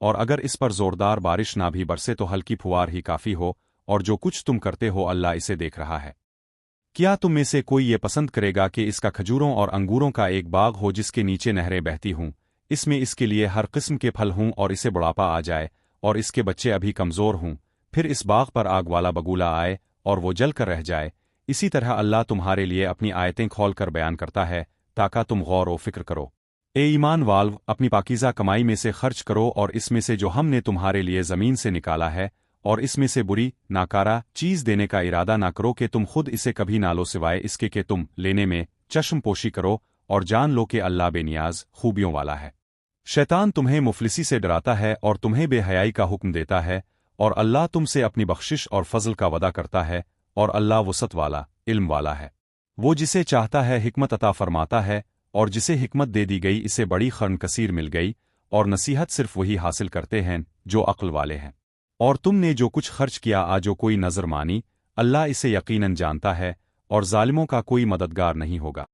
اور اگر اس پر زوردار بارش نہ بھی برسے تو ہلکی پھوار ہی کافی ہو، اور جو کچھ تم کرتے ہو اللہ اسے دیکھ رہا ہے۔ کیا تم میں سے کوئی یہ پسند کرے گا کہ اس کا کھجوروں اور انگوروں کا ایک باغ ہو جس کے نیچے نہریں بہتی ہوں، اس میں اس کے لیے ہر قسم کے پھل ہوں اور اسے بڑھاپا آ جائے اور اس کے بچے ابھی کمزور ہوں، پھر اس باغ پر آگ والا بگولا آئے اور وہ جل کر رہ جائے؟ اسی طرح اللہ تمہارے لیے اپنی آیتیں کھول کر بیان کرتا ہے تاکہ تم غور و فکر کرو۔ اے ایمان والو، اپنی پاکیزہ کمائی میں سے خرچ کرو اور اس میں سے جو ہم نے تمہارے لیے زمین سے نکالا ہے، اور اس میں سے بری ناکارہ چیز دینے کا ارادہ نہ کرو کہ تم خود اسے کبھی نہ لو سوائے اس کے کہ تم لینے میں چشم پوشی کرو، اور جان لو کہ اللہ بے نیاز خوبیوں والا ہے۔ شیطان تمہیں مفلسی سے ڈراتا ہے اور تمہیں بے حیائی کا حکم دیتا ہے، اور اللہ تم سے اپنی بخشش اور فضل کا وعدہ کرتا ہے، اور اللہ وسعت والا علم والا ہے۔ وہ جسے چاہتا ہے حکمت عطا فرماتا ہے، اور جسے حکمت دے دی گئی اسے بڑی خرن کثیر مل گئی، اور نصیحت صرف وہی حاصل کرتے ہیں جو عقل والے ہیں۔ اور تم نے جو کچھ خرچ کیا جو کوئی نظر مانی، اللہ اسے یقیناً جانتا ہے، اور ظالموں کا کوئی مددگار نہیں ہوگا۔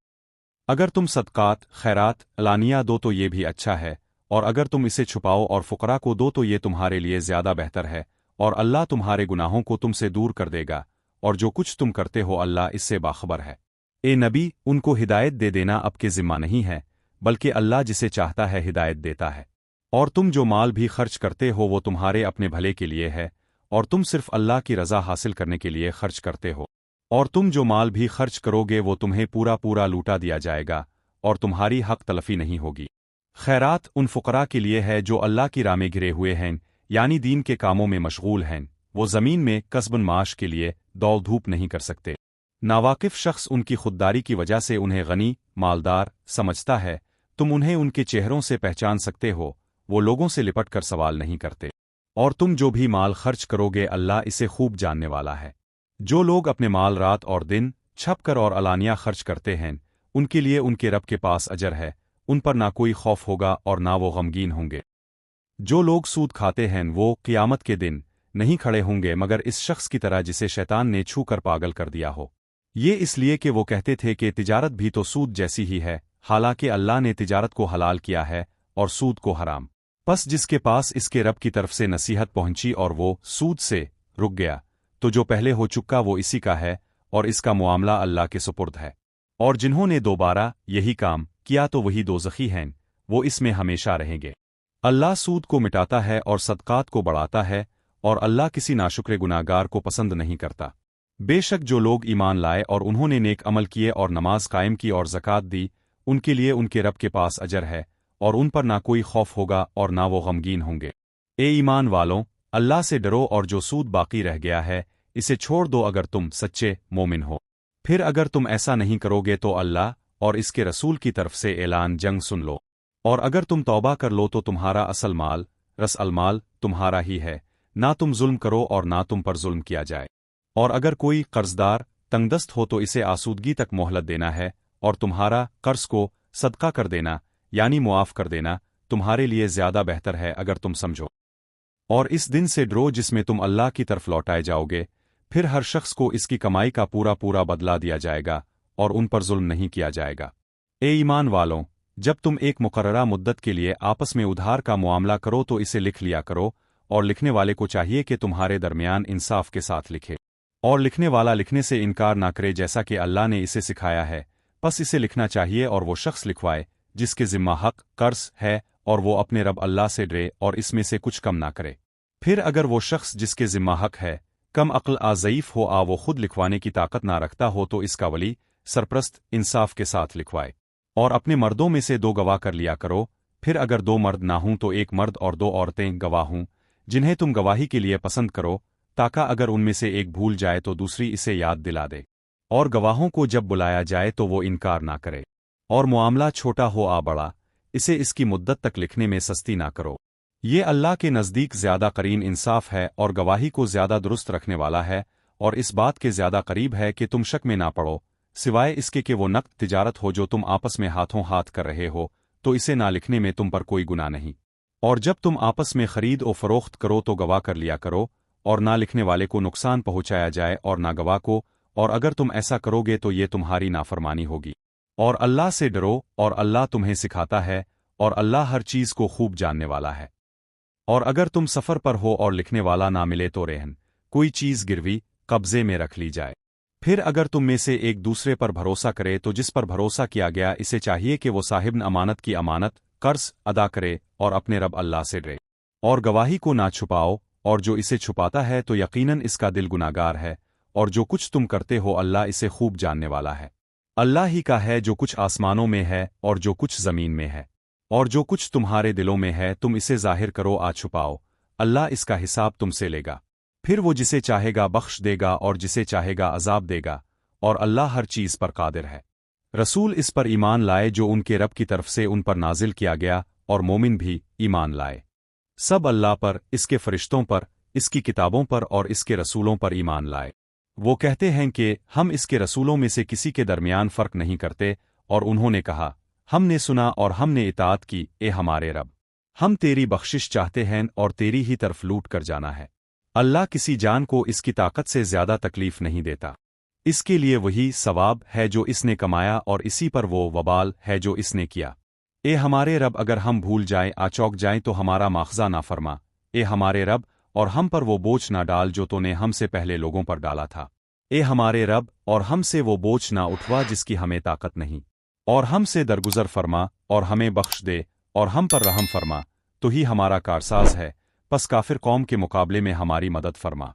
اگر تم صدقات خیرات علانیہ دو تو یہ بھی اچھا ہے، اور اگر تم اسے چھپاؤ اور فقراء کو دو تو یہ تمہارے لیے زیادہ بہتر ہے، اور اللہ تمہارے گناہوں کو تم سے دور کر دے گا، اور جو کچھ تم کرتے ہو اللہ اس سے باخبر ہے۔ اے نبی، ان کو ہدایت دے دینا اب کے ذمہ نہیں ہے، بلکہ اللہ جسے چاہتا ہے ہدایت دیتا ہے۔ اور تم جو مال بھی خرچ کرتے ہو وہ تمہارے اپنے بھلے کے لیے ہے، اور تم صرف اللہ کی رضا حاصل کرنے کے لیے خرچ کرتے ہو۔ اور تم جو مال بھی خرچ کرو گے وہ تمہیں پورا پورا لوٹا دیا جائے گا، اور تمہاری حق تلفی نہیں ہوگی۔ خیرات ان فقراء کے لیے ہے جو اللہ کی راہ میں گھرے ہوئے ہیں، یعنی دین کے کاموں میں مشغول ہیں، وہ زمین میں کسبن معاش کے لیے دوڑ دھوپ نہیں کر سکتے۔ ناواقف شخص ان کی خودداری کی وجہ سے انہیں غنی مالدار سمجھتا ہے، تم انہیں ان کے چہروں سے پہچان سکتے ہو، وہ لوگوں سے لپٹ کر سوال نہیں کرتے۔ اور تم جو بھی مال خرچ کرو گے اللہ اسے خوب جاننے والا ہے۔ جو لوگ اپنے مال رات اور دن چھپ کر اور علانیہ خرچ کرتے ہیں، ان کے لیے ان کے رب کے پاس اجر ہے، ان پر نہ کوئی خوف ہوگا اور نہ وہ غمگین ہوں گے۔ جو لوگ سود کھاتے ہیں وہ قیامت کے دن نہیں کھڑے ہوں گے مگر اس شخص کی طرح جسے شیطان نے چھو کر پاگل کر دیا ہو۔ یہ اس لیے کہ وہ کہتے تھے کہ تجارت بھی تو سود جیسی ہی ہے، حالانکہ اللہ نے تجارت کو حلال کیا ہے اور سود کو حرام۔ پس جس کے پاس اس کے رب کی طرف سے نصیحت پہنچی اور وہ سود سے رک گیا، تو جو پہلے ہو چکا وہ اسی کا ہے، اور اس کا معاملہ اللہ کے سپرد ہے۔ اور جنہوں نے دوبارہ یہی کام کیا تو وہی دوزخی ہیں، وہ اس میں ہمیشہ رہیں گے۔ اللہ سود کو مٹاتا ہے اور صدقات کو بڑھاتا ہے، اور اللہ کسی ناشکر گناہگار کو پسند نہیں کرتا۔ بے شک جو لوگ ایمان لائے اور انہوں نے نیک عمل کیے اور نماز قائم کی اور زکوٰۃ دی، ان کے لیے ان کے رب کے پاس اجر ہے، اور ان پر نہ کوئی خوف ہوگا اور نہ وہ غمگین ہوں گے۔ اے ایمان والوں، اللہ سے ڈرو اور جو سود باقی رہ گیا ہے اسے چھوڑ دو اگر تم سچے مومن ہو۔ پھر اگر تم ایسا نہیں کرو گے تو اللہ اور اس کے رسول کی طرف سے اعلان جنگ سن لو، اور اگر تم توبہ کر لو تو تمہارا اصل مال رس المال تمہارا ہی ہے، نہ تم ظلم کرو اور نہ تم پر ظلم کیا جائے۔ اور اگر کوئی قرضدار تنگ دست ہو تو اسے آسودگی تک مہلت دینا ہے، اور تمہارا قرض کو صدقہ کر دینا یعنی معاف کر دینا تمہارے لیے زیادہ بہتر ہے اگر تم سمجھو۔ اور اس دن سے ڈرو جس میں تم اللہ کی طرف لوٹائے جاؤ گے، پھر ہر شخص کو اس کی کمائی کا پورا پورا بدلہ دیا جائے گا، اور ان پر ظلم نہیں کیا جائے گا۔ اے ایمان والوں، جب تم ایک مقررہ مدت کے لیے آپس میں ادھار کا معاملہ کرو تو اسے لکھ لیا کرو، اور لکھنے والے کو چاہیے کہ تمہارے درمیان انصاف کے ساتھ لکھے، اور لکھنے والا لکھنے سے انکار نہ کرے جیسا کہ اللہ نے اسے سکھایا ہے، پس اسے لکھنا چاہیے اور وہ شخص لکھوائے جس کے ذمہ حق قرض ہے، اور وہ اپنے رب اللہ سے ڈرے اور اس میں سے کچھ کم نہ کرے۔ پھر اگر وہ شخص جس کے ذمہ حق ہے کم عقل ضعیف ہو وہ خود لکھوانے کی طاقت نہ رکھتا ہو تو اس کا ولی سرپرست انصاف کے ساتھ لکھوائے، اور اپنے مردوں میں سے 2 گواہ کر لیا کرو، پھر اگر 2 مرد نہ ہوں تو 1 مرد اور 2 عورتیں گواہ ہوں جنہیں تم گواہی کے لیے پسند کرو، تاکہ اگر ان میں سے ایک بھول جائے تو دوسری اسے یاد دلا دے، اور گواہوں کو جب بلایا جائے تو وہ انکار نہ کرے۔ اور معاملہ چھوٹا ہو بڑا، اسے اس کی مدت تک لکھنے میں سستی نہ کرو۔ یہ اللہ کے نزدیک زیادہ قرین انصاف ہے اور گواہی کو زیادہ درست رکھنے والا ہے، اور اس بات کے زیادہ قریب ہے کہ تم شک میں نہ پڑو، سوائے اس کے کہ وہ نقد تجارت ہو جو تم آپس میں ہاتھوں ہاتھ کر رہے ہو، تو اسے نہ لکھنے میں تم پر کوئی گناہ نہیں۔ اور جب تم آپس میں خرید و فروخت کرو تو گواہ کر لیا کرو، اور نہ لکھنے والے کو نقصان پہنچایا جائے اور نہ گواہ کو، اور اگر تم ایسا کرو گے تو یہ تمہاری نافرمانی ہوگی۔ اور اللہ سے ڈرو اور اللہ تمہیں سکھاتا ہے، اور اللہ ہر چیز کو خوب جاننے والا ہے۔ اور اگر تم سفر پر ہو اور لکھنے والا نہ ملے تو رہن کوئی چیز گروی قبضے میں رکھ لی جائے۔ پھر اگر تم میں سے ایک دوسرے پر بھروسہ کرے تو جس پر بھروسہ کیا گیا اسے چاہیے کہ وہ صاحب امانت کی امانت قرض ادا کرے اور اپنے رب اللہ سے ڈرے، اور گواہی کو نہ چھپاؤ، اور جو اسے چھپاتا ہے تو یقیناً اس کا دل گناہگار ہے، اور جو کچھ تم کرتے ہو اللہ اسے خوب جاننے والا ہے۔ اللہ ہی کا ہے جو کچھ آسمانوں میں ہے اور جو کچھ زمین میں ہے، اور جو کچھ تمہارے دلوں میں ہے تم اسے ظاہر کرو آ چھپاؤ، اللہ اس کا حساب تم سے لے گا۔ پھر وہ جسے چاہے گا بخش دے گا اور جسے چاہے گا عذاب دے گا، اور اللہ ہر چیز پر قادر ہے۔ رسول اس پر ایمان لائے جو ان کے رب کی طرف سے ان پر نازل کیا گیا، اور مومن بھی ایمان لائے۔ سب اللہ پر، اس کے فرشتوں پر، اس کی کتابوں پر اور اس کے رسولوں پر ایمان لائے۔ وہ کہتے ہیں کہ ہم اس کے رسولوں میں سے کسی کے درمیان فرق نہیں کرتے، اور انہوں نے کہا ہم نے سنا اور ہم نے اطاعت کی، اے ہمارے رب، ہم تیری بخشش چاہتے ہیں اور تیری ہی طرف لوٹ کر جانا ہے۔ اللہ کسی جان کو اس کی طاقت سے زیادہ تکلیف نہیں دیتا، اس کے لیے وہی ثواب ہے جو اس نے کمایا اور اسی پر وہ وبال ہے جو اس نے کیا۔ اے ہمارے رب، اگر ہم بھول جائیں چوک جائیں تو ہمارا مواخذہ نہ فرما، اے ہمارے رب، اور ہم پر وہ بوجھ نہ ڈال جو تو نے ہم سے پہلے لوگوں پر ڈالا تھا۔ اے ہمارے رب، اور ہم سے وہ بوجھ نہ اٹھوا جس کی ہمیں طاقت نہیں، اور ہم سے درگزر فرما اور ہمیں بخش دے اور ہم پر رحم فرما، تو ہی ہمارا کارساز ہے، پس کافر قوم کے مقابلے میں ہماری مدد فرما۔